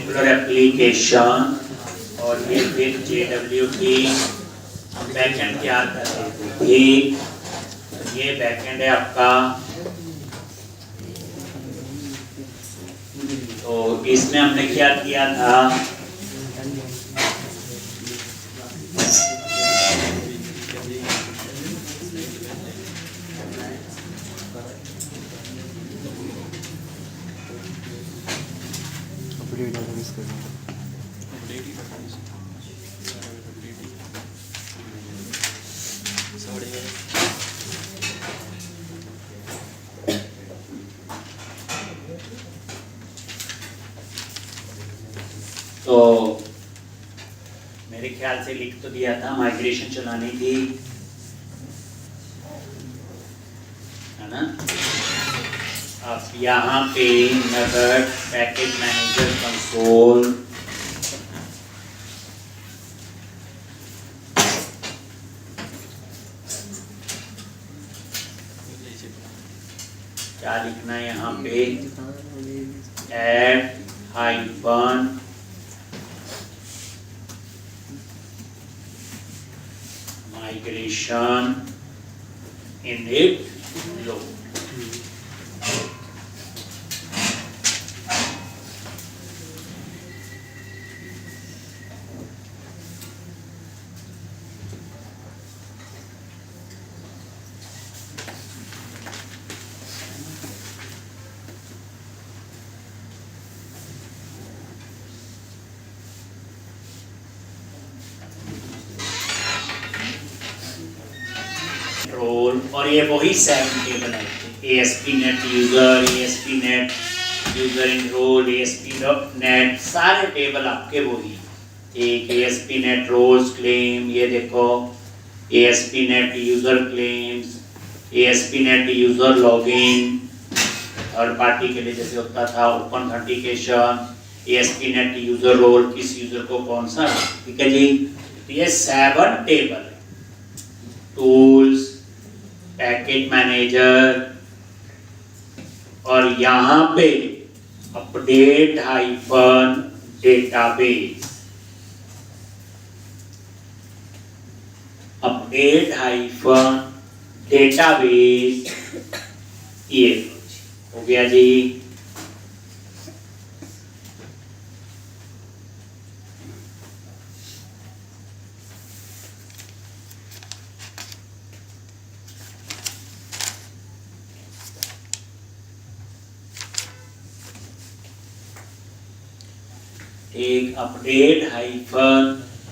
Particular application और ये फिर JW की बैकएंड तैयार कर रहे थे। ठीक, ये बैकएंड है आपका। तो इसमें हमने क्या किया था, तो मेरे ख्याल से लिख तो दिया था, माइग्रेशन चलानी थी, है ना। अब यहाँ पे नगर पैकेज मैनेजर कंसोल, क्या लिखना है यहाँ पे, add hyphen migration init load. और ये वही 7 टेबल है, ASP.NET user, ASP.NET user enrol, ASP.NET सारे टेबल आपके वही। एक ASP.NET रोल्स क्लेम, ये देखो ASP.NET यूजर क्लेम्स, ASP.NEट यूजर लॉगिन, थर्ड पार्टी के लिए जैसे होता था ओपन ऑथेंटिकेशन, ASP.NEट यूजर रोल, किस यूजर को कौन सा, ठीक है जी। तो ये 7 टेबल, टूल्स, पैकेज मैनेजर, और यहाँ पे update hyphen database, update hyphen database, ये हो गया जी। एक अपडेट हाइफन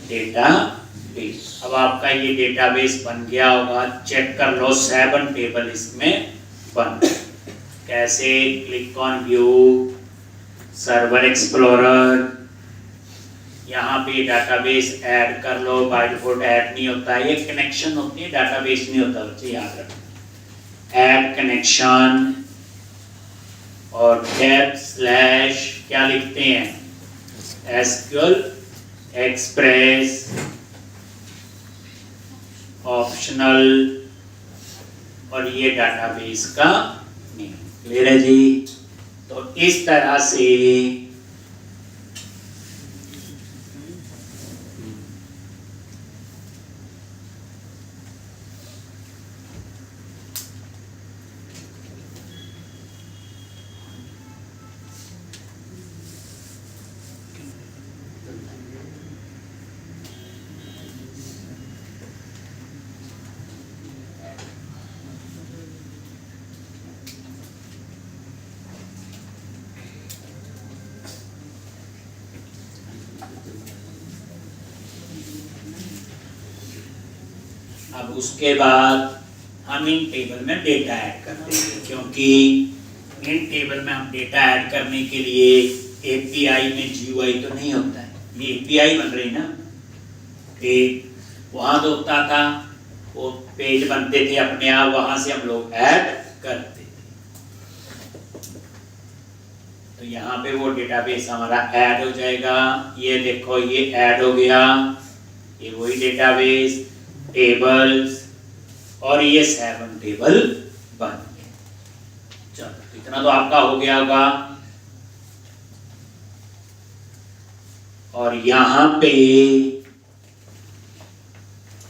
डेटाबेस। अब आपका ये डेटाबेस बन गया होगा, चेक कर लो 7 टेबल इसमें बन। कैसे, click on view, server explorer, यहाँ पे डाटाबेस ऐड कर लो। बाय डिफॉल्ट ऐड नहीं होता है, ये कनेक्शन होती है, डाटाबेस नहीं होता, बच्चे याद रखो। ऐड कनेक्शन और डेप स्लैश क्या लिखते हैं, SQL एक्सप्रेस ऑप्शनल, और ये डाटाबेस का नेम। क्लियर है जी। तो इस तरह से अब उसके बाद हम इन टेबल में डेटा ऐड करते हैं, क्योंकि इन टेबल में हम डेटा ऐड करने के लिए API में GUI तो नहीं होता है, ये API बन रही ना। वहाँ तो होता था, वो पेज बनते थे अपने आप, वहाँ से हम लोग ऐड करते थे। तो यहाँ पे वो डेटाबेस हमारा ऐड हो जाएगा। ये देखो ये ऐड हो गया, ये वही डेटाबेस, टेबल्स, और ये 7 टेबल बन गए। चलो इतना तो आपका हो गया होगा। और यहाँ पे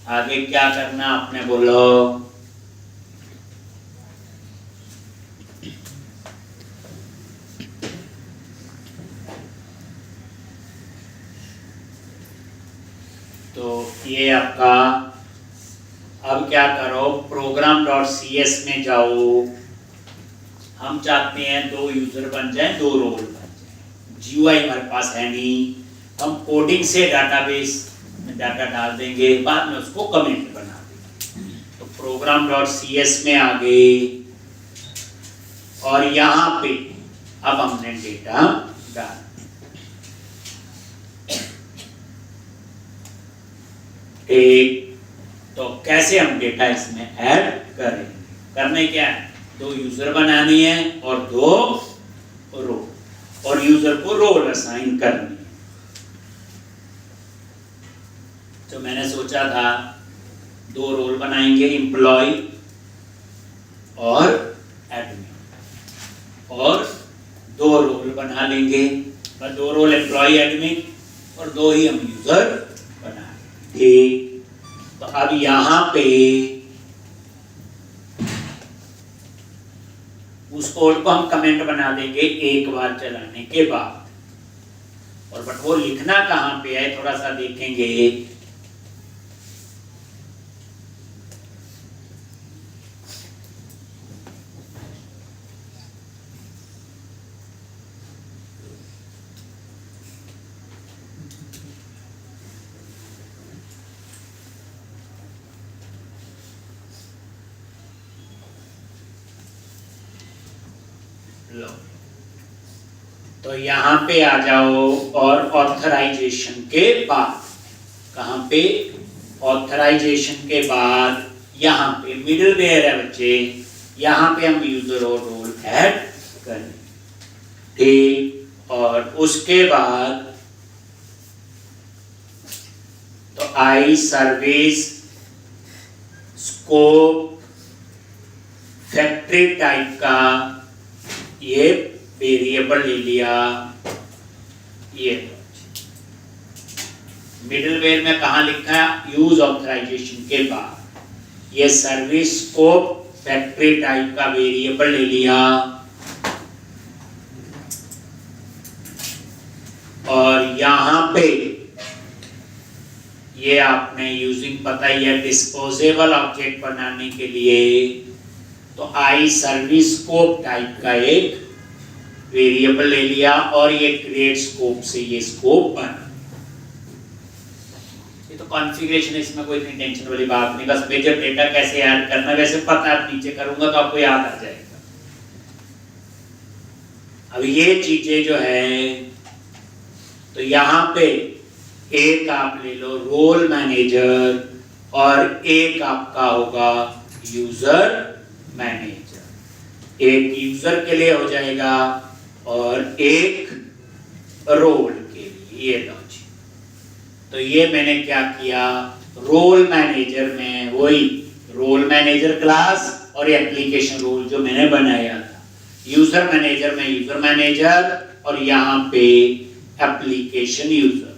आगे क्या करना आपने बोलो, तो ये आपका, अब क्या करो, program.cs में जाओ। हम चाहते हैं 2 यूजर बन जाए, 2 रोल बन जाए। जीयूआई हमारे पास है नहीं, हम कोडिंग से डाटाबेस में डाटा डाल देंगे, बाद में उसको कमेंट बना देंगे। तो program.cs में आ गए और यहाँ पे अब हमने डेटा डाल, ठीक। तो कैसे हम डेटा इसमें ऐड करेंगे, करने क्या है, 2 यूजर बनानी है और 2 रो, और यूजर को रोल असाइन करनी है। तो मैंने सोचा था 2 रोल बनाएंगे, एम्प्लॉय और एडमिन, और 2 रोल बना लेंगे, बस 2 रोल एम्प्लॉय एडमिन और 2 ही हम यूजर बना, ठीक। तो अब यहाँ पे उस कोड को हम कमेंट बना देंगे एक बार चलाने के बाद, और बट वो लिखना कहाँ पे है थोड़ा सा देखेंगे। लो, तो यहाँ पे आ जाओ और ऑथराइजेशन के बाद, कहाँ पे, ऑथराइजेशन के बाद यहाँ पे मिडलवेयर है बच्चे, यहाँ पे हम यूजर और रोल ऐड करें, ठीक। और उसके बाद तो आई सर्विस स्कोप फैक्ट्री टाइप का ये वेरिएबल ले लिया। ये मिडलवेयर में कहाँ लिखा है, यूज ऑथराइजेशन के बाद ये सर्विस स्कोप फैक्ट्री टाइप का वेरिएबल ले लिया, और यहाँ पे ये आपने यूजिंग पता ही है डिस्पोजेबल ऑब्जेक्ट बनाने के लिए, तो आई सर्विस स्कोप टाइप का एक वेरिएबल ले लिया और ये क्रिएट स्कोप से ये स्कोप बना। ये तो कॉन्फ़िगरेशन है, इसमें कोई इतनी टेंशन वाली बात नहीं, बस मेजर डेटा कैसे ऐड करना वैसे पता है, नीचे करूंगा तो आपको याद आ जाएगा। अब ये चीजें जो है, तो यहाँ पे एक आप ले लो रोल मैनेजर और एक आपका होगा यूजर मैनेजर, एक यूजर के लिए हो जाएगा और एक रोल के लिए, ये लो जी। तो ये मैंने क्या किया, रोल मैनेजर में वही रोल मैनेजर क्लास और एप्लीकेशन रोल जो मैंने बनाया था, यूजर मैनेजर में यूजर मैनेजर और यहाँ पे एप्लीकेशन यूजर।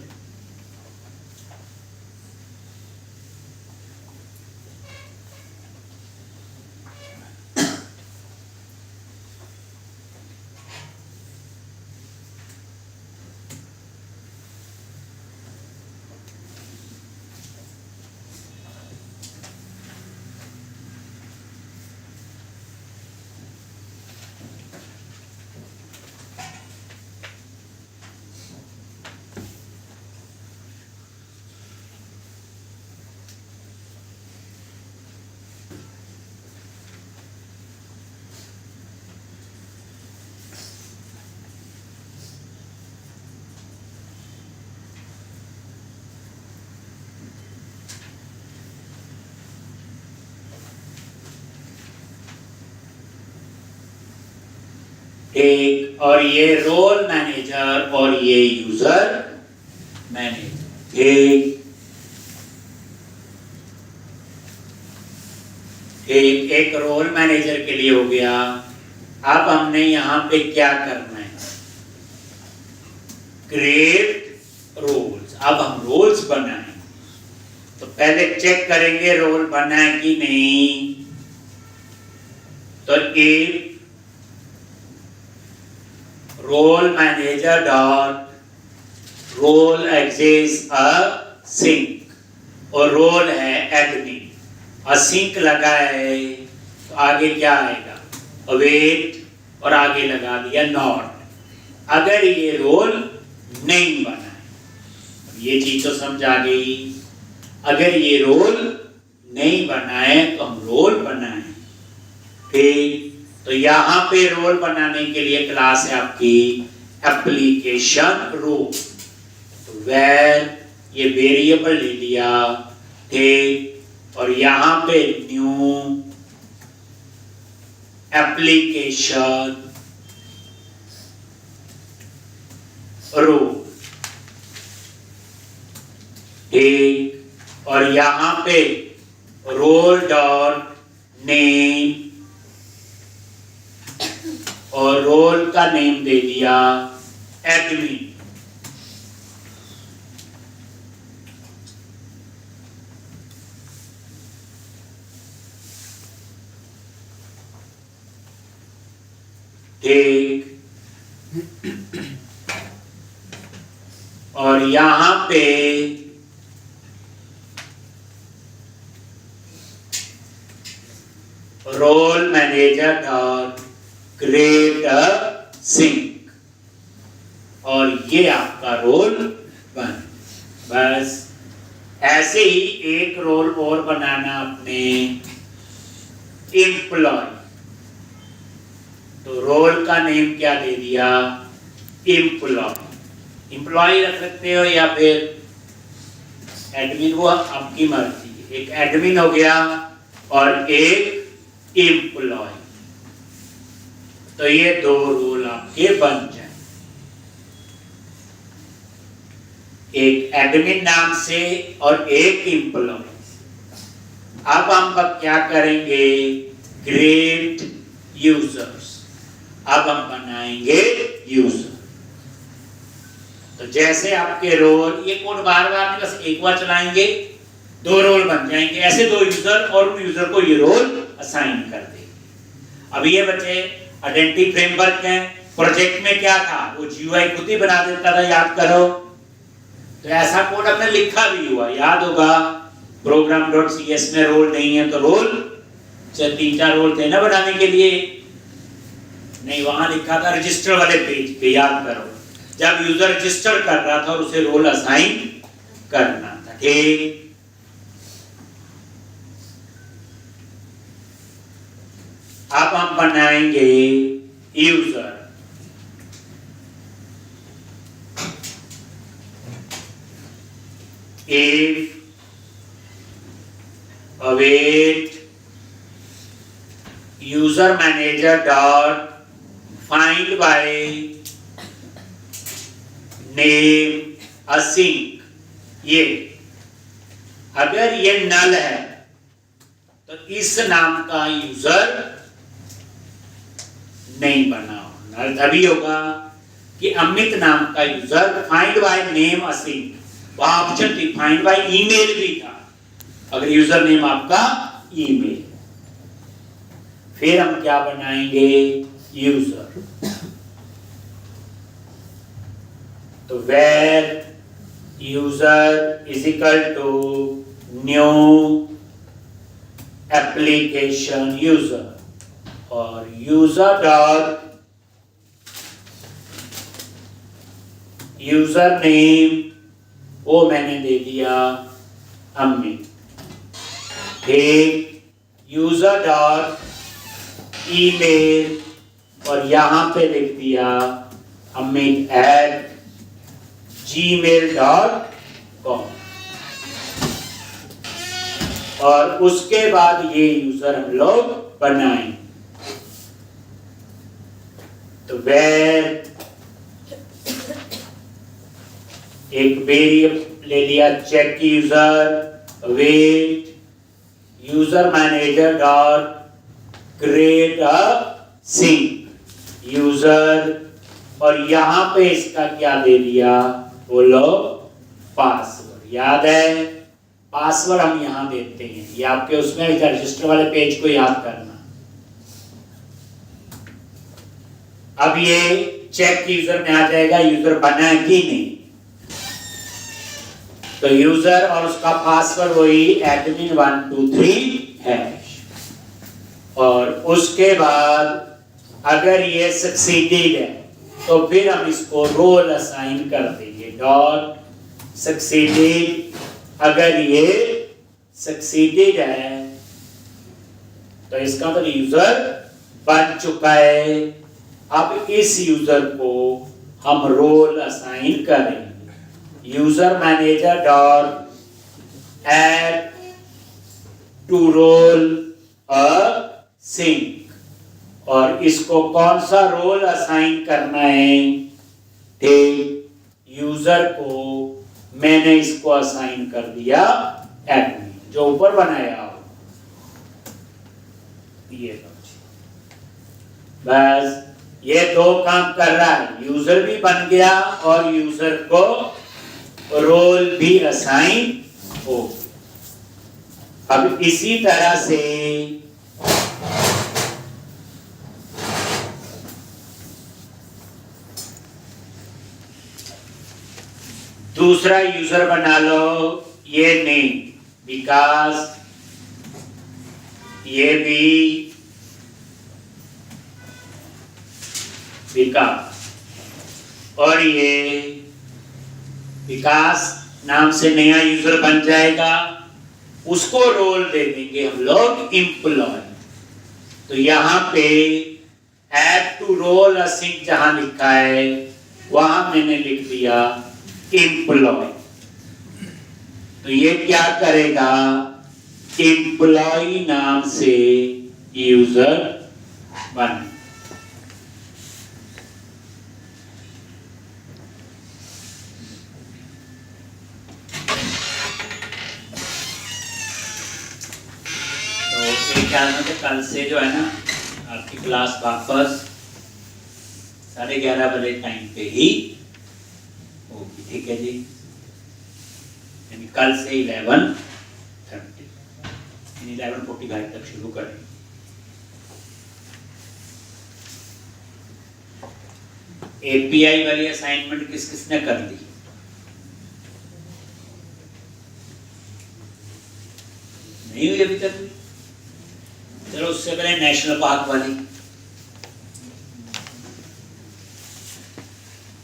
एक, और ये रोल मैनेजर और ये यूजर मैनेजर, एक रोल मैनेजर के लिए हो गया। अब हमने यहाँ पे क्या करना है, क्रिएट रोल। अब हम रोल्स बनाएं, तो पहले चेक करेंगे रोल बना है कि नहीं। तो if role manager dot role exist async, और रोल है एडमिन, और सिंक लगा है, तो आगे क्या आएगा, अवेट, और आगे लगा दिया नॉट, अगर ये रोल नहीं बना है। ये चीज तो समझ आ गई। अगर ये रोल नहीं बना है तो हम रोल बनाएं। ठीक, तो यहां पे रोल बनाने के लिए क्लास है आपकी एप्लीकेशन रोल, तो वेर ये वेरिएबल ले लिया। ठीक, और यहां पे न्यू एप्लीकेशन रोल। ठीक, और यहां पे रोल डॉट नेम, और रोल का नेम दे दिया एडमिन। ठीक, और यहां पे role manager dot create async, और ये आपका रोल बन। बस ऐसे ही एक रोल और बनाना अपने एम्प्लॉय, तो रोल का नेम क्या दे दिया, एम्प्लॉय। एम्प्लॉय रख सकते हो या फिर एडमिन, वो आपकी मर्जी। एक एडमिन हो गया और एक एम्प्लॉय, तो ये दो रोल आपके बन जाए, एक एडमिन नाम से और एक एम्प्लॉय। अब हम क्या करेंगे, क्रिएट यूजर्स। अब हम बनाएंगे यूजर। तो जैसे आपके रोल, ये कोड बार बार नहीं, बस एक बार चलाएंगे, दो रोल बन जाएंगे, ऐसे दो यूजर, और उन यूजर को ये रोल असाइन कर देंगे। अब ये बच्चे आइडेंटिटी फ्रेमवर्क है, प्रोजेक्ट में क्या था, वो जीयूआई खुद ही बना देता था, याद करो। तो ऐसा कोड हमने लिखा भी हुआ, याद होगा, program.cs में रोल नहीं है, तो रोल 3-4 रोल थे ना बनाने के लिए, नहीं वहां लिखा था रजिस्टर वाले पेज पे, याद करो, जब यूजर रजिस्टर कर रहा था और उसे रोल असाइन करना था। ठीक, अब हम बनाएंगे user. If await user manager dot find by name async, ये अगर ये नल है तो इस नाम का यूजर नहीं बना। नल तभी होगा कि अमित नाम का user find by name async, वहां ऑप्शन थी फाइंड बाय ईमेल भी था, अगर यूजर नेम आपका ईमेल। फिर हम क्या बनाएंगे, यूजर। तो var user is equal to new application user, और यूजर डॉट यूजर नेम, वो मैंने दे दिया अमित। ठीक, यूजर डॉट ईमेल, और यहां पे लिख दिया अमित @gmail.com, और उसके बाद ये यूजर हम लोग बनाएं। तो वेर एक वेरिएबल ले लिया check user, wait user manager dot create async user, और यहां पे इसका क्या दे दिया, बोलो पासवर्ड। याद है, पासवर्ड हम यहां देते हैं, ये आपके उसमें रजिस्टर वाले पेज को याद करना। अब ये चेक यूजर में आ जाएगा, यूजर बना है कि नहीं। तो यूजर और उसका पासवर्ड वही admin123 है। और उसके बाद अगर ये सक्सीडेड है तो फिर हम इसको रोल असाइन कर देंगे, डॉट सक्सीडेड। अगर ये सक्सीडेड है तो इसका तो यूजर बन चुका है। अब इस यूजर को हम रोल असाइन करेंगे, user manager dot add to role async. और इसको कौन सा रोल असाइन करना है, ठीक, यूजर को मैंने इसको असाइन कर दिया एडमिन, जो ऊपर बनाया हो ये। बस ये दो काम कर रहा है, यूजर भी बन गया और यूजर को रोल भी असाइन हो। अब इसी तरह से दूसरा यूजर बना लो, ये नेम विकास, ये भी विकास, और ये विकास नाम से नया यूजर बन जाएगा। उसको रोल दे देंगे हम लोग एम्प्लॉय। तो यहाँ पे ऐड टू रोल असिंक जहां लिखा है वहां मैंने लिख दिया एम्प्लॉय। तो ये क्या करेगा, एम्प्लॉय नाम से यूजर बन। तो कल से जो है ना आपकी क्लास वापस 11:30 बजे टाइम पे ही होगी, ठीक है जी। यानी कल से 11:30 11:45 तक शुरू करें। एपीआई वाली असाइनमेंट किस किसने कर दी? नहीं हुई अभी तक? चलो उससे पहले नेशनल पार्क वाली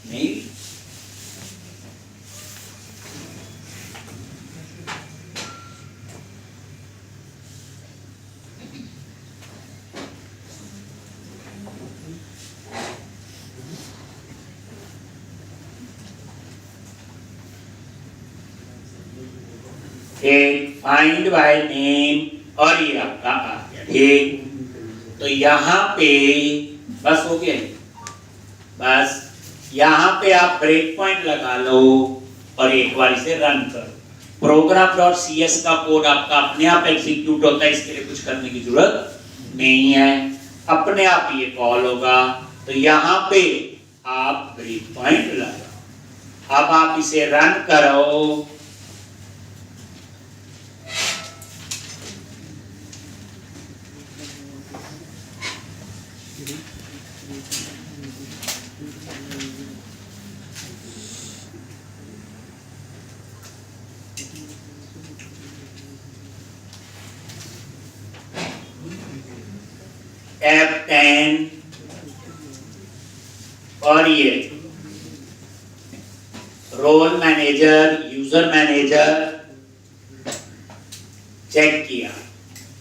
नहीं। फाइंड बाय नेम और ये आपका आ गया, ठीक। तो यहाँ पे बस हो गया, बस यहाँ पे आप ब्रेक पॉइंट लगा लो और एक बार इसे रन करो। program.cs का कोड आपका अपने आप एग्जीक्यूट होता है, इसके लिए कुछ करने की जरूरत नहीं है, अपने आप ये कॉल होगा। तो यहाँ पे आप ब्रेक पॉइंट लगाओ। अब आप इसे रन करो। F10 और ये role manager, user manager check किया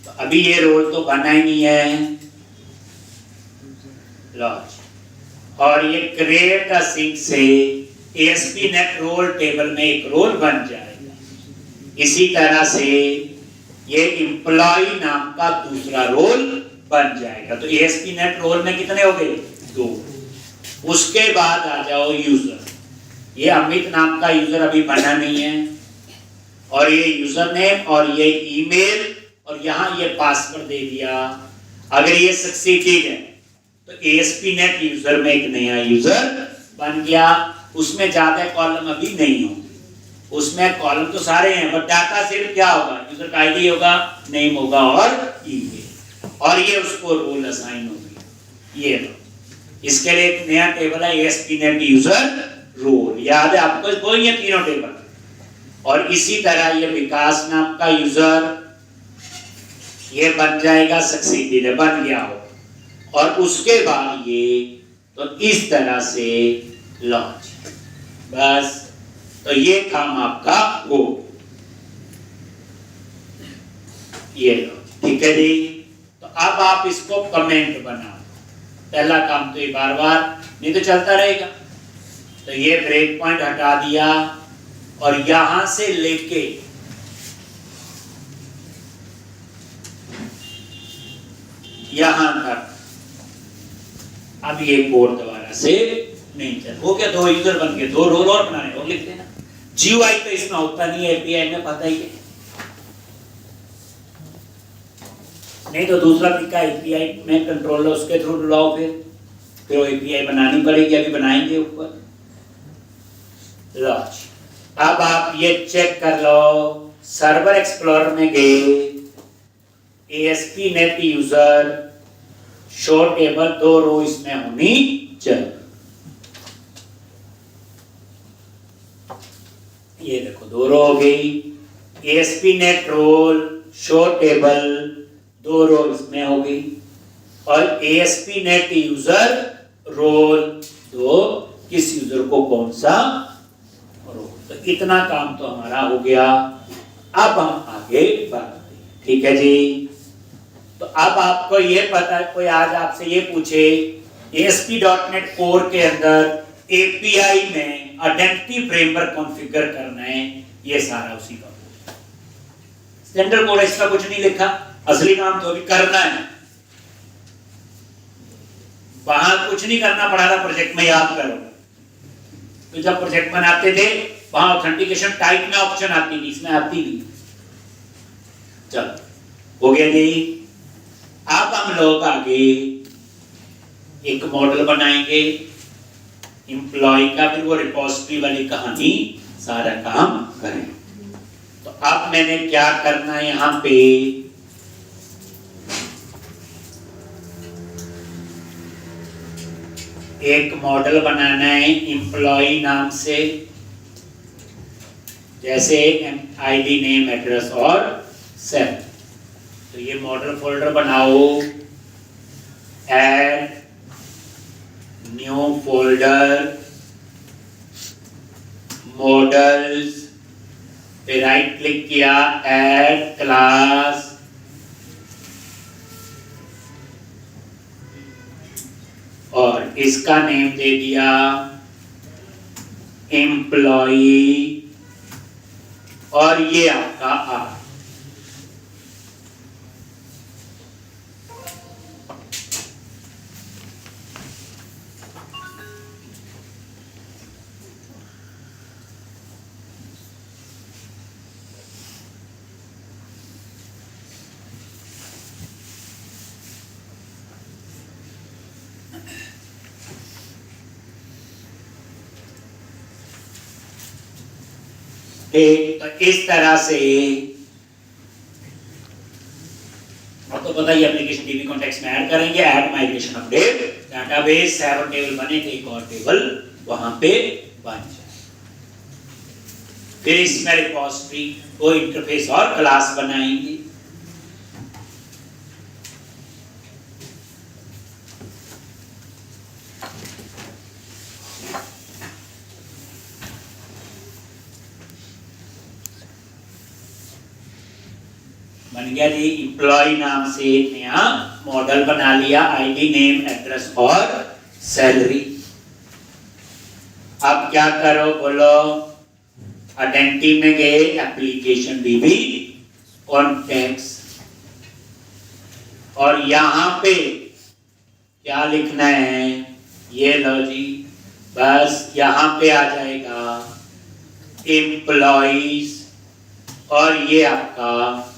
तो अभी ये रोल तो बना ही नहीं है, लॉन्च। और ये क्रिएट अ सिंक से ASP.NET रोल टेबल में एक रोल बन जाएगा। इसी तरह से ये एम्प्लॉय नाम का दूसरा रोल बन जाएगा। तो ASP.NET रोल में कितने हो गए? 2। उसके बाद आ जाओ यूजर। ये अमित नाम का यूजर अभी बना नहीं है, और ये यूजर नेम और ये ईमेल और यहाँ ये पासवर्ड दे दिया। अगर ये सक्सीडेड है तो ASP.NET यूजर में एक नया यूजर बन गया, उसमें ज्यादा कॉलम अभी नहीं होंगे। उसमें कॉलम तो सारे हैं, बट डाटा सिर्फ क्या होगा, यूजर का आईडी होगा, नेम होगा और ईमेल, और ये उसको रोल असाइन होगी। ये लो, इसके लिए एक नया टेबल है ASP.NET यूजर रोल, याद है आपको, कोई ये तीनों टेबल। और इसी तरह ये विकास नाम का यूजर ये बन जाएगा, सक्सीडेड बन गया हो, और उसके बाद ये तो इस तरह से लॉन्च, बस। तो ये काम आपका हो, ये लो, ठीक है जी। तो अब आप इसको कमेंट बनाओ, पहला काम तो ये बार बार नहीं तो चलता रहेगा। तो ये ब्रेक पॉइंट हटा दिया, और यहां से लेके यहां तक अब ये कोड दोबारा से नहीं चल, वो क्या, दो यूजर बन के दो रोल और बनाने और लिख देना। GUI तो इसमें होता नहीं है, API में पता ही है, नहीं तो दूसरा तरीका API में कंट्रोलर उसके थ्रू बुलाओ, फिर वो API बनानी पड़ेगी, अभी बनाएंगे ऊपर। लॉन्च, अब आप ये चेक कर लो, सर्वर एक्सप्लोरर में गए, ASP.NET यूजर शो टेबल, दो रो इसमें होनी चाहिए। ये देखो दो रो हो गई, ASP.NET रोल शो टेबल, दो रो इसमें हो गई, और ASP.NET यूजर रोल, दो, किस यूजर को कौन सा रोल। तो इतना काम तो हमारा हो गया। अब हम आगे बढ़ते हैं, ठीक है जी। तो अब आपको ये पता है, कोई आज आपसे ये पूछे ASP.NET कोर के अंदर API में आइडेंटिटी फ्रेमवर्क कॉन्फ़िगर करना है, ये सारा उसी का स्टैंडर्ड कोड, इसका कुछ नहीं लिखा, असली काम तो अभी करना है। वहां कुछ नहीं करना पड़ा था, प्रोजेक्ट में याद करो। तो जब प्रोजेक्ट बनाते थे वहां ऑथेंटिकेशन टाइप में ऑप्शन आती थी, इसमें आती नहीं। चलो हो गया जी। अब हम लोग आगे एक मॉडल बनाएंगे एम्प्लॉय का, फिर वो रिपोजिटरी वाली कहानी सारा काम करें। तो अब मैंने क्या करना है, यहां पे एक मॉडल बनाना है एम्प्लॉय नाम से, जैसे आईडी, नेम, एड्रेस और सेल। तो ये मॉडल फोल्डर बनाओ, ऐड न्यू फोल्डर, मॉडल्स पे राइट क्लिक किया, ऐड क्लास, और इसका नेम दे दिया एम्प्लॉई, और ये आपका आ। तो इस तरह से आपको पता ही एप्लीकेशन डीबी कॉन्टेक्स्ट में ऐड करेंगे, add migration update database, 7 table बने थे, एक और टेबल वहां पे बन जाए। फिर इसमें रिपोजिटरी को इंटरफेस और क्लास बनाएंगे। बन गया जी, एम्प्लॉय नाम से नया मॉडल बना लिया, आईडी, नेम, एड्रेस और सैलरी। अब क्या करो बोलो, आइडेंटिटी में गए, एप्लीकेशन डीबी कॉन्टेक्स्ट, और यहां पे क्या लिखना है, ये लो जी, बस यहां पे आ जाएगा एम्प्लॉइज, और ये आपका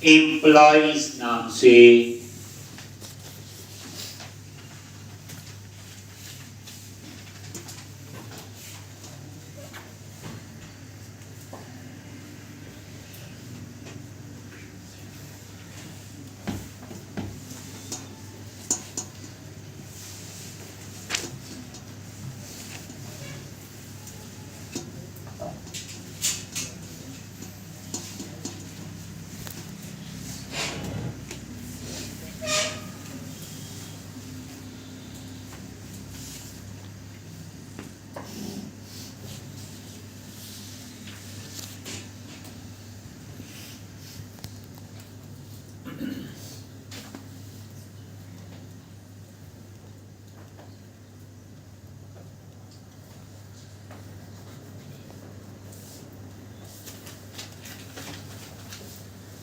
एम्प्लॉइज नाम से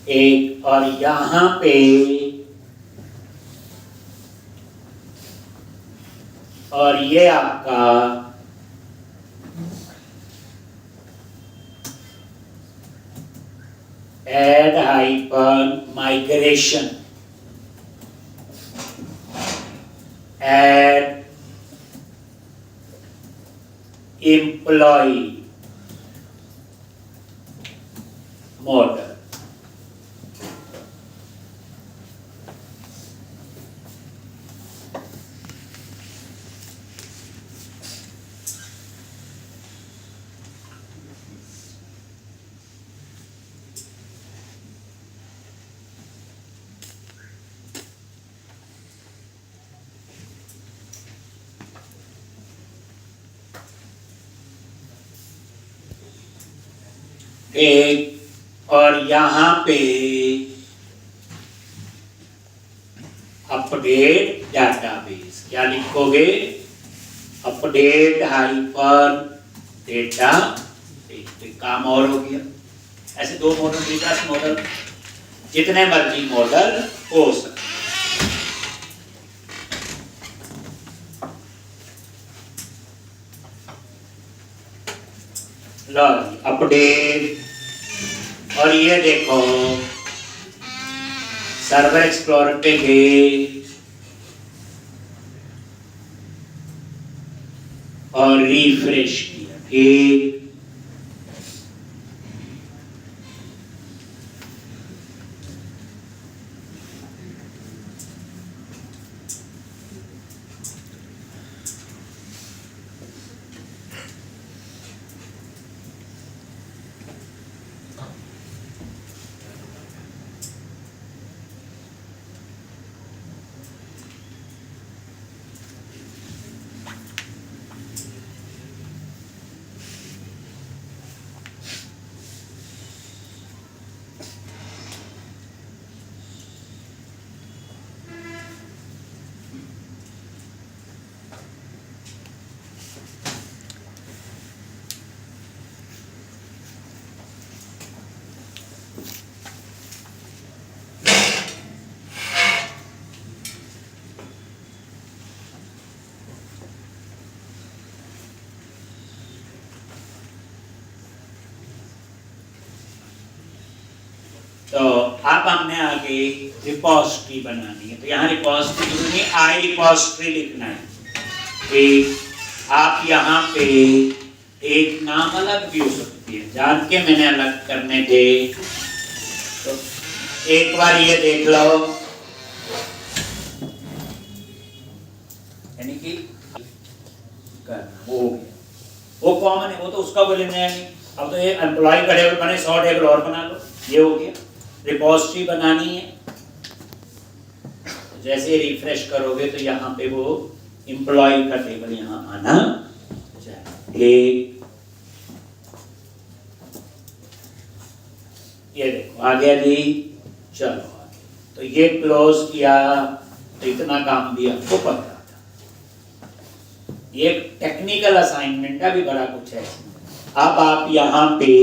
एक, और यहां पे और ये आपका add hyphen migration, add employee model. एक, और यहां पे अपडेट डाटाबेस, क्या लिखोगे? Update hyper data. एक काम और हो गया। ऐसे दो मॉडल, विकास मॉडल, जितने मर्जी मॉडल हो सकते। लो अपडेट, और ये देखो सर्वर एक्सप्लोरर पे गए और रिफ्रेश किया, ठीक। तो अब हमने आगे रिपोजिटरी बनानी है। तो यहाँ रिपोजिटरी में आई रिपोजिटरी लिखना है। ठीक, आप यहाँ पे एक नाम अलग भी हो सकती है, जान के मैंने अलग करने थे। तो एक बार ये देख लो, यानी कि वो हो गया, वो कॉमन है, वो तो उसका बोलेंगे। अब तो ये एम्प्लॉय का टेबल बने, 100 टेबल और बना लो, ये हो गया। रिपोजिटरी बनानी है, जैसे रिफ्रेश करोगे तो यहाँ पे वो एम्प्लॉय का टेबल यहाँ आना चाहिए। ये देखो आ गया जी। चलो आगे, तो ये क्लोज किया, तो इतना काम भी आपको पता था। ये टेक्निकल असाइनमेंट का भी बड़ा कुछ है। अब आप यहाँ पे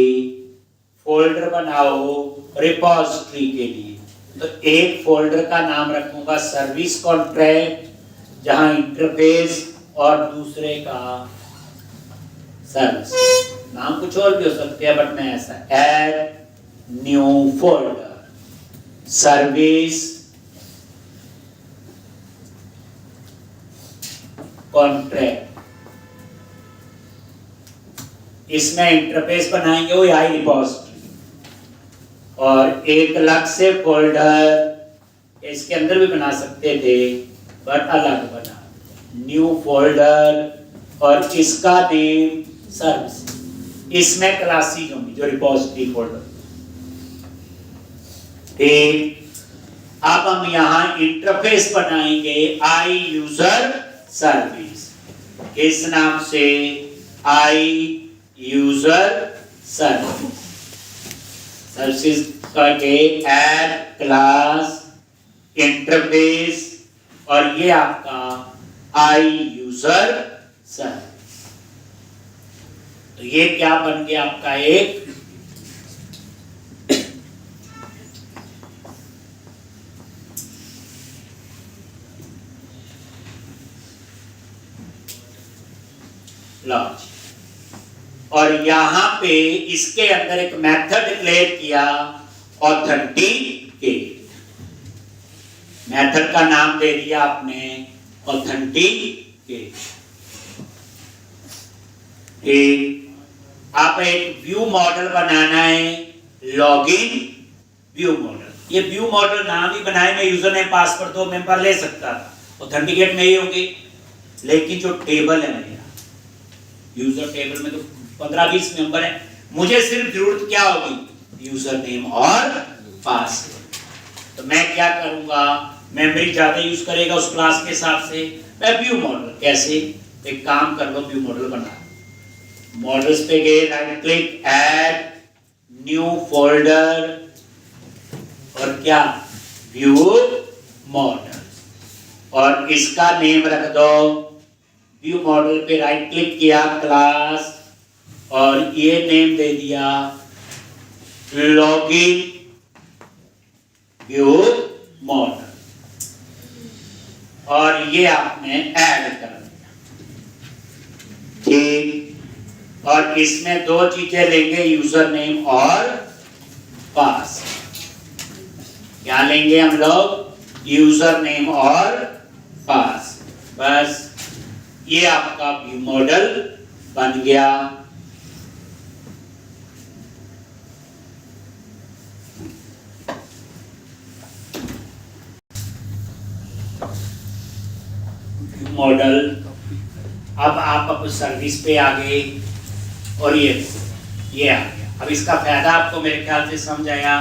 फोल्डर बनाओ रिपोजिटरी के लिए। तो एक फोल्डर का नाम रखूंगा सर्विस कॉन्ट्रैक्ट, जहां इंटरफेस, और दूसरे का सर्विस। नाम कुछ और भी हो सकते हैं, बट मैं ऐसा add new folder service contract. इसमें इंटरफेस बनाएंगे वो आई रिपोजिटरी, और एक अलग से फोल्डर इसके अंदर भी बना सकते थे, बट अलग बना न्यू फोल्डर, और इसका नेम सर्विस। इसमें क्लासेस होंगी जो रिपोजिटरी फोल्डर। अब हम यहां इंटरफेस बनाएंगे आई यूजर सर्विस। किस नाम से? आई यूजर सर्विस। सर्विस करके ऐड क्लास इंटरफेस, और ये आपका आई यूजर सर्विस। तो ये क्या बन गया आपका एक लॉजी। और यहां पे इसके अंदर एक मेथड डिक्लेयर किया ऑथेंटिकेट। मेथड का नाम दे दिया आपने ऑथेंटिकेट। आप एक व्यू मॉडल बनाना है, लॉगिन व्यू मॉडल। ये व्यू मॉडल नाम ही बनाए, मैं यूजर नेम पासवर्ड 2 मेंबर ले सकता था, ऑथेंटिकेट में ही होगी। लेकिन जो टेबल है मेरा यूजर टेबल में तो 15-20 मेंबर है, मुझे सिर्फ जरूरत क्या होगी, यूजर नेम और पासवर्ड। तो मैं क्या करूंगा, मेमोरी ज्यादा यूज करेगा उस क्लास के हिसाब से, मैं व्यू मॉडल कैसे, एक काम कर लो, व्यू मॉडल बना, मॉडल्स पे गए, right click, add new folder और क्या, व्यू मॉडल, और इसका नेम रख दो, व्यू मॉडल पे राइट क्लिक किया, क्लास, और ये नेम दे दिया लॉगिन व्यू मॉडल, और ये आपने ऐड कर दिया, ठीक। और इसमें 2 चीजें लेंगे, यूजर नेम और पासवर्ड। क्या लेंगे हम लोग, यूजर नेम और पासवर्ड। बस ये आपका व्यू मॉडल बन गया। व्यू मॉडल, अब आप सर्विस पे आ गए और ये आ गया। अब इसका फायदा आपको मेरे ख्याल से समझ आया।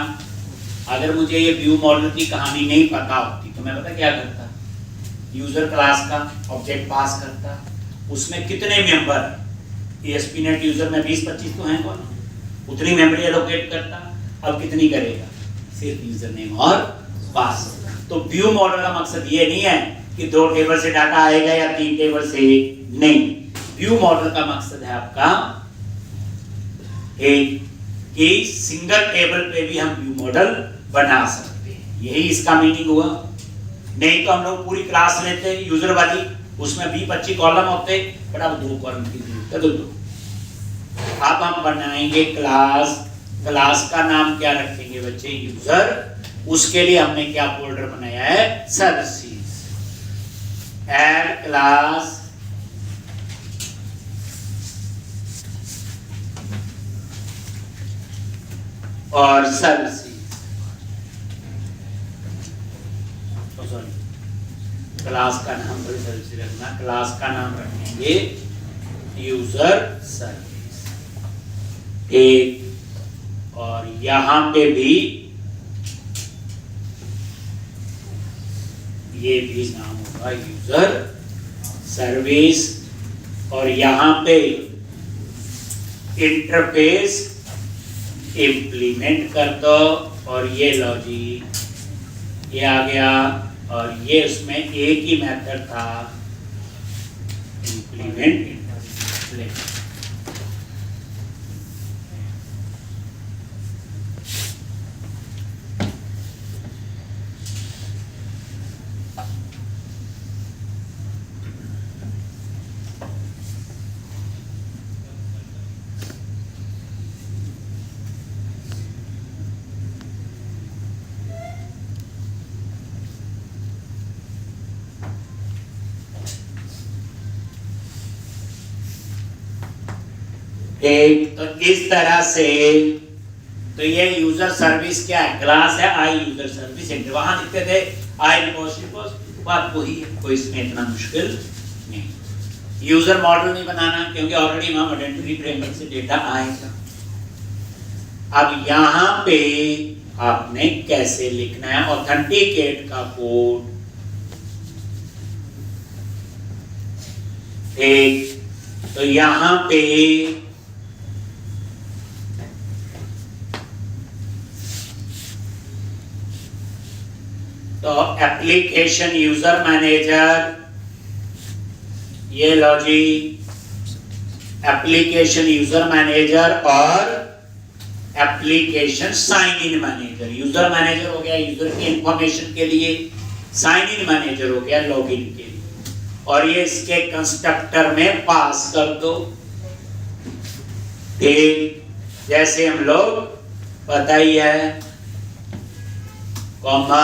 अगर मुझे ये व्यू मॉडल की कहानी नहीं पता होती तो मैं पता क्या करता, यूजर क्लास का ऑब्जेक्ट पास करता, उसमें कितने मेंबर, ASP.NET यूजर में 20-25 तो हैं कौन, उतनी मेमोरी एलोकेट करता। अब कितनी करेगा, सिर्फ यूजर नेम और पासवर्ड। तो व्यू मॉडल का मकसद ये नहीं है कि 2 टेबल से डाटा आएगा या 3 टेबल से, नहीं। व्यू मॉडल का मकसद है आपका एक कि सिंगल टेबल पे भी हम व्यू मॉडल बना सकते हैं, यही इसका मीनिंग हुआ। नहीं तो हम लोग पूरी क्लास लेते यूजर वाली, उसमें 20-25 कॉलम होते, बट अब 2 कॉलम की जरूरत है, 2। अब हम बनाएंगे क्लास, क्लास का नाम क्या रखेंगे बच्चे, यूजर। उसके लिए हमने क्या फोल्डर बनाया है, सर्विसेज, ऐड क्लास, और सर्विसेज, क्लास का नाम सर्विस रखना, क्लास का नाम रखेंगे यूजर सर्विस, ठीक। और यहां पे भी ये भी नाम होगा यूजर सर्विस, और यहां पे इंटरफेस इम्प्लीमेंट कर दो, और ये लो जी, ये आ गया। और ये उसमें एक ही मेथड था, इम्प्लीमेंट इंटरफेस। एक तो इस तरह से, तो ये यूजर सर्विस क्या है, क्लास है आई यूजर सर्विस सेंटर, वहां लिखते थे आई रिपोजिटरी, बात वही है, कोई इसमें इतना मुश्किल नहीं। यूजर मॉडल नहीं बनाना क्योंकि ऑलरेडी हम आइडेंटिटी फ्रेमवर्क से डेटा आएगा। अब यहां पे आपने कैसे लिखना है ऑथेंटिकेट का कोड, एक तो यहां पे तो एप्लीकेशन यूजर मैनेजर, ये लो जी, एप्लीकेशन यूजर मैनेजर और application sign in manager. User manager हो गया यूजर की इंफॉर्मेशन के लिए, साइन इन मैनेजर हो गया लॉगिन के लिए। और ये इसके कंस्ट्रक्टर में पास कर दो। ठीक, जैसे हम लोग पता ही है, कॉमा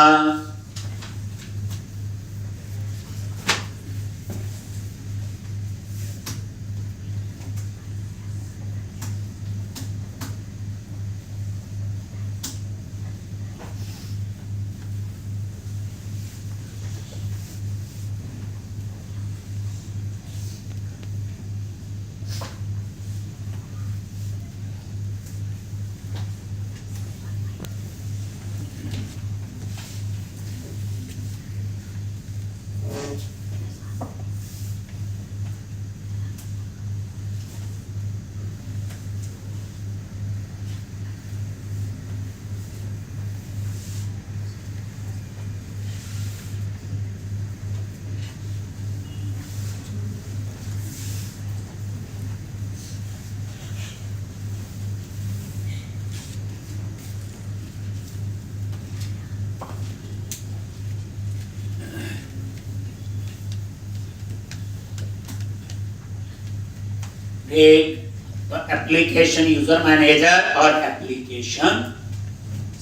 एक एप्लीकेशन यूजर मैनेजर और एप्लीकेशन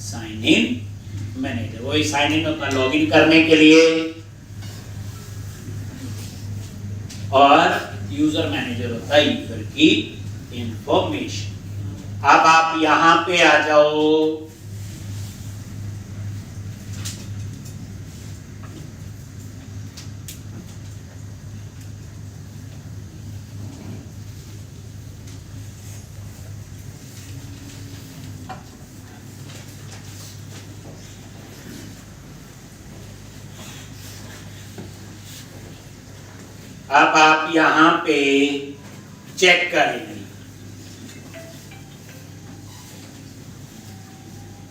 साइन इन मैनेजर। वही साइन इन होता है लॉगिन करने के लिए, और यूजर मैनेजर होता है यूजर की इंफॉर्मेशन। अब आप यहां पे आ जाओ, अब आप यहां पे चेक करेंगे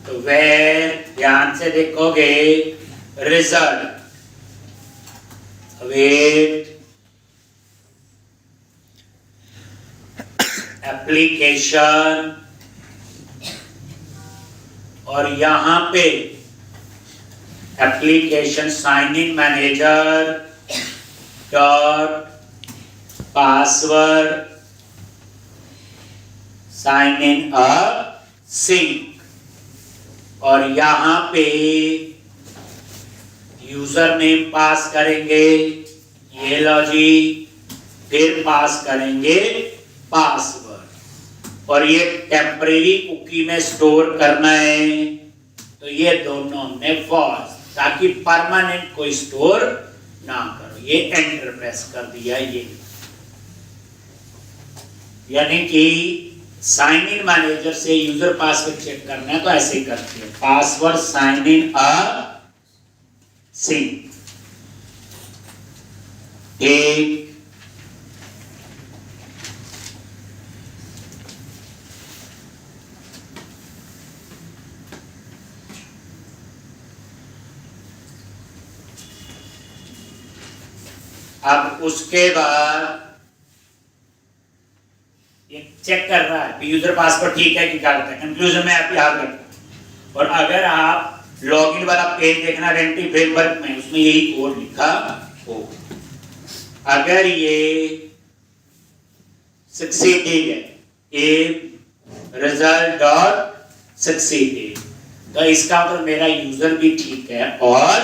तो वह ध्यान से देखोगे रिजल्ट, वेट, एप्लीकेशन, और यहां पे application sign in manager dot password sign in async, और यहां पे यूजर नेम पास करेंगे, ये लो जी, फिर पास करेंगे पासवर्ड, और ये टेम्परेरी कुकी में स्टोर करना है, तो ये दोनों हमने फॉल्स, ताकि परमानेंट कोई स्टोर ना करो। ये एंटर प्रेस कर दिया, ये यानी कि साइन इन मैनेजर से यूजर पासवर्ड चेक करना है तो ऐसे ही करते हैं, password sign in async. एक अब उसके बाद ये चेक कर रहा है यूजर पासवर्ड ठीक है कि क्या करता है, कंक्लूजन में आप याद रखें। और अगर आप लॉगिन वाला पेज देखना रेंटी फ्रेमवर्क में, उसमें यही कोड लिखा हो, अगर ये सक्सीडेड है, ए रिजल्ट डॉट सक्सीडेड, तो इसका मतलब मेरा यूजर भी ठीक है और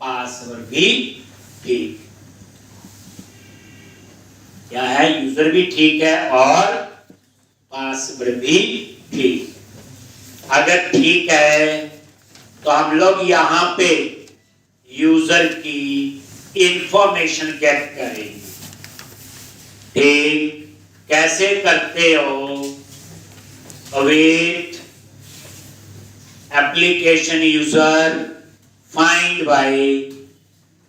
पासवर्ड भी ठीक। क्या है, यूजर भी ठीक है और पासवर्ड भी ठीक। अगर ठीक है तो हम लोग यहाँ पे यूजर की इंफॉर्मेशन गेट करेंगे। ठीक, कैसे करते हो, await application user find by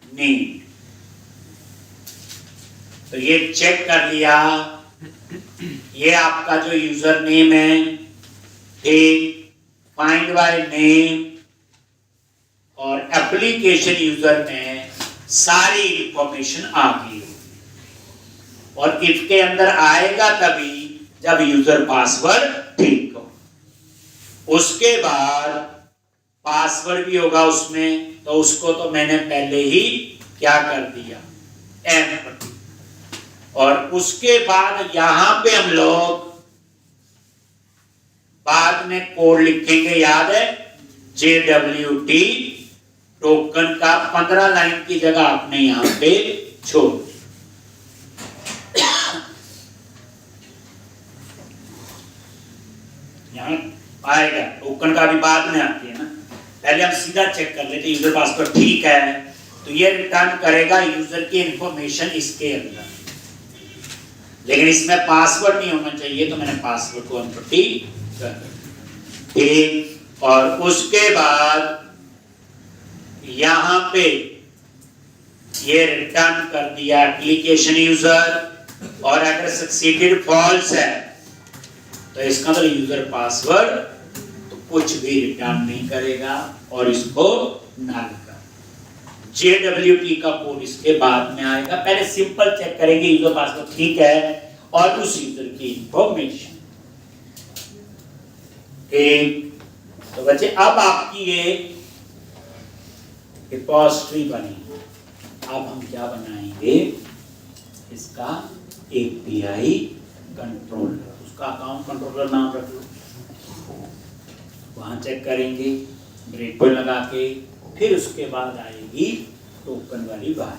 name, तो ये चेक कर लिया, ये आपका जो यूजर नेम है, ठीक, फाइंड बाय नेम और एप्लीकेशन यूजर में सारी इंफॉर्मेशन आ गई होगी। और इफ के अंदर आएगा तभी जब यूजर पासवर्ड ठीक हो। उसके बाद पासवर्ड भी होगा उसमें, तो उसको तो मैंने पहले ही क्या कर दिया, एम्प्टी। और उसके बाद यहां पे हम लोग बाद में कोड लिखेंगे, याद है, JWT टोकन का 15 लाइन की जगह आपने यहां पे छोड़। यहां आएगा टोकन का भी बाद में आती है ना, पहले हम सीधा चेक कर लेते यूजर पासवर्ड ठीक है तो ये रिटर्न करेगा यूजर की इंफॉर्मेशन इसके अंदर, लेकिन इसमें पासवर्ड नहीं होना चाहिए तो मैंने पासवर्ड को अनपट्टी कर ठीक। और उसके बाद यहां पे ये रिटर्न कर दिया एप्लीकेशन यूजर, और अगर सक्सीडेड फॉल्स है तो इसका मतलब यूजर पासवर्ड तो कुछ भी रिटर्न नहीं करेगा और इसको नल कर। JWT का कोड इसके बाद में आएगा, पहले सिंपल चेक करेंगे यूजर पासवर्ड ठीक है और उस यूजर की इंफॉर्मेशन ठीक। तो बच्चे अब आपकी ये रिपोजिटरी बनी, अब हम क्या बनाएंगे, इसका API कंट्रोलर, उसका अकाउंट कंट्रोलर नाम रख लो, वहां चेक करेंगे ब्रेक पॉइंट लगा के, फिर उसके बाद आएगी टोकन वाली बात।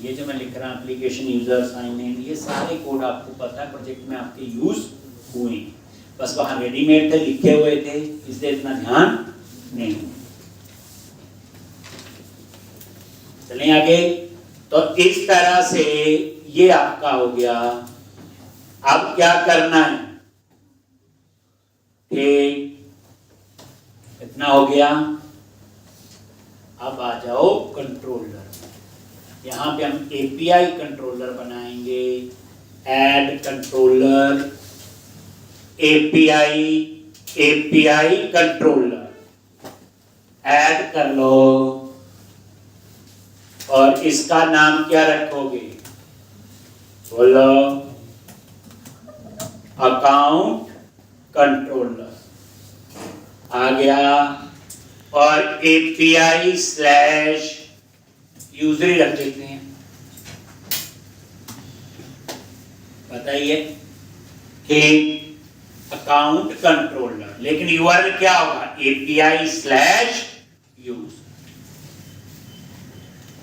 ये जो मैं लिख रहा हूं एप्लीकेशन यूजर साइन इन, ये सारे कोड आपको पता है प्रोजेक्ट में आपके यूज हुए, बस वहां रेडीमेड थे, लिखे हुए थे, इसलिए इतना ध्यान नहीं। चलें आगे। तो इस तरह से ये आपका हो गया। अब क्या करना है, इतना हो गया। अब आ जाओ कंट्रोलर, यहां पे हम API कंट्रोलर बनाएंगे, add controller API controller add कर लो, और इसका नाम क्या रखोगे, बोलो, अकाउंट कंट्रोलर आ गया। और API स्लैश यूजर ही रख देते हैं, बताइए कि अकाउंट कंट्रोलर, लेकिन URL क्या होगा, API स्लैश यूज।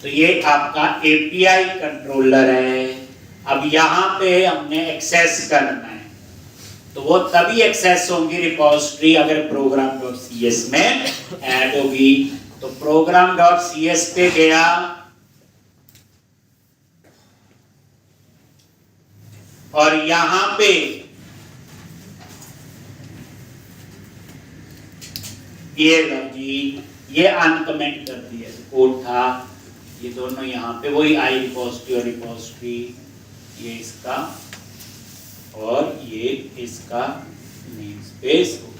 तो ये आपका API कंट्रोलर है। अब यहां पे हमने एक्सेस करना है, तो वो तभी एक्सेस होंगी रिपोजिटरी अगर program.cs में ऐड होगी। तो program.cs पे गया, और यहां पे ये लो जी, ये अनकमेंट कर दिया कोड था, ये दोनों यहां पे वही आई रिपोजिटरी और रिपोजिटरी, ये इसका और ये इसका नेम स्पेस हो।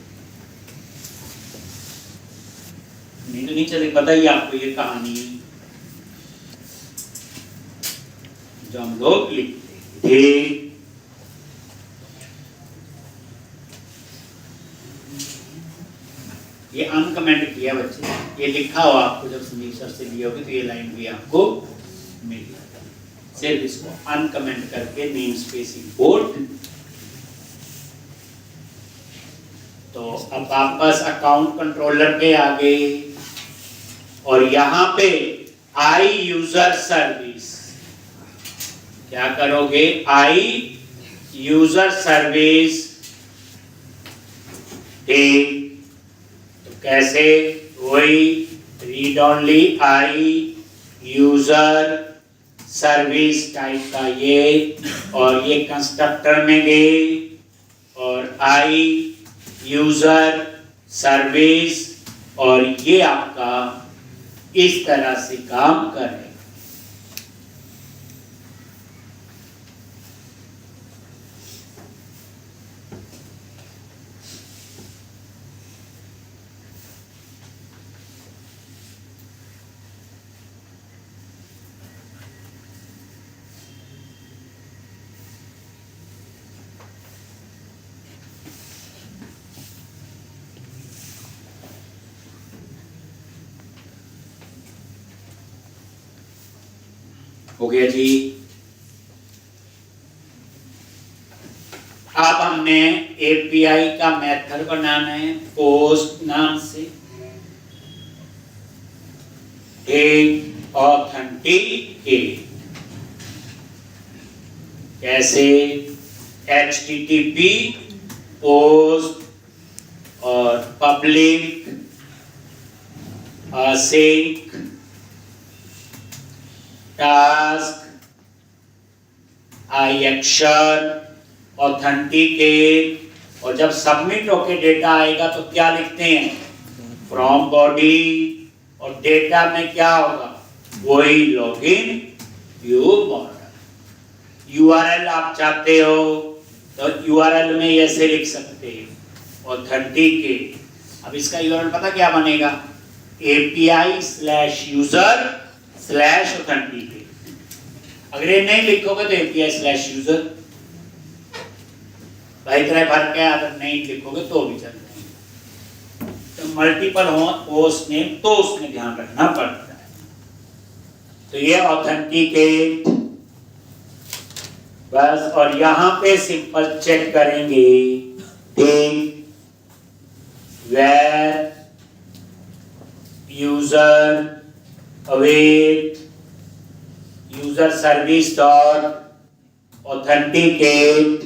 नहीं तो नहीं चले, पता ही आपको ये कहानी जो हम लोग लिखते थे। ये अनकमेंट किया बच्चे, ये लिखा हो आपको जब समीक्षक से लिया होगी तो ये लाइन भी आपको मिल जाएगी। सिर्फ इसको अनकमेंट करके नेम स्पेस इंपोर्ट। तो अब वापस अकाउंट कंट्रोलर पे आ गए, और यहां पे आई यूजर सर्विस क्या करोगे, आई यूजर सर्विस कैसे, वही read only I user service type का ये, और ये कंस्ट्रक्टर में गए और आई यूजर सर्विस, और ये आपका इस तरह से काम करे। हो गया जी। अब हमने एपीआई का मेथड बनाना है पोस्ट नाम से, एक ऑथेंटिकेट कैसे, HTTP पोस्ट और public sync task I action authenticate, और जब सबमिट होके डेटा आएगा तो क्या लिखते हैं, फ्रॉम बॉडी, और डेटा में क्या होगा, वही लॉगिन व्यू मॉडल। यूआरएल आप चाहते हो तो यूआरएल में ऐसे लिख सकते हो ऑथेंटिकेट। अब इसका यूआरएल पता क्या बनेगा, API/user/authenticate। अगर ये नहीं लिखोगे तो API/user, भाई तरह फर्क है, अगर नहीं लिखोगे तो भी चल जाएगा। तो मल्टीपल हो होस्ट नेम तो उसमें ध्यान रखना पड़ता है। तो ये ऑथेंटिकेट बस, और यहां पे सिंपल चेक करेंगे var user await user service dot authenticate,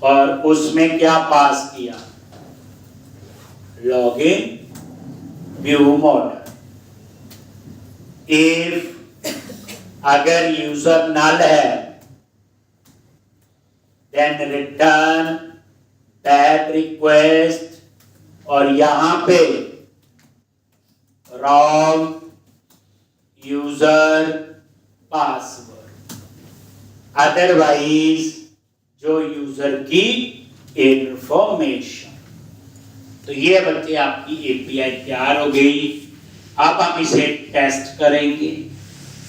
और उसमें क्या पास किया, लॉगिन व्यू मॉडल। इफ अगर यूजर नल है देन रिटर्न दैट रिक्वेस्ट, और यहां पे रॉन्ग यूजर पासवर्ड, अदरवाइज जो यूजर की इंफॉर्मेशन। तो ये बच्चे आपकी एपीआई तैयार हो गई। अब हम इसे टेस्ट करेंगे,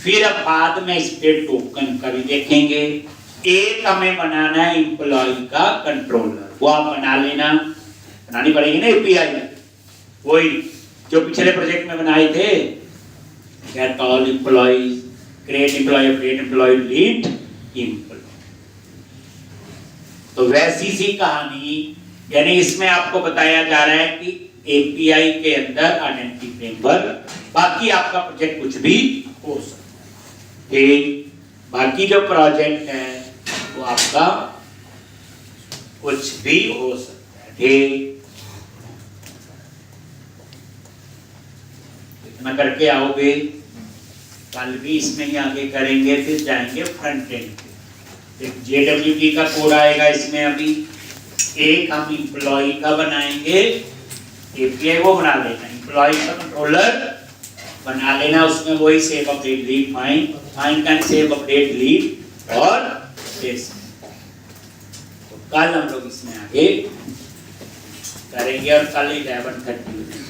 फिर अब बाद में इस पे टोकन का भी देखेंगे। एक हमें बनाना है एम्प्लॉय का कंट्रोलर, वो आप बना लेना, बनानी पड़ेगी ना एपीआई में, वही जो पिछले प्रोजेक्ट में बनाए थे, get all employees, create employee, update employee, lead employee. तो वैसी सी कहानी, यानी इसमें आपको बताया जा रहा है कि एपीआई के अंदर आइडेंटिटी फ्रेमवर्क, बाकी आपका प्रोजेक्ट कुछ भी हो सकता है। ठीक, बाकी जो प्रोजेक्ट है वो आपका कुछ भी हो सकता है। ठीक, इतना करके आओगे, कल भी इसमें ही आगे करेंगे, फिर जाएंगे फ्रंट एंड पे। एक JWT का कोड आएगा इसमें। अभी एक हम एम्प्लॉय का बनाएंगे, एपीआई वो बना लेना, एम्प्लॉय का कंट्रोलर बना लेना, उसमें वही save update lead find can save update lead और दिस। तो कल हम लोग इसमें आगे करेंगे, और कल 11:30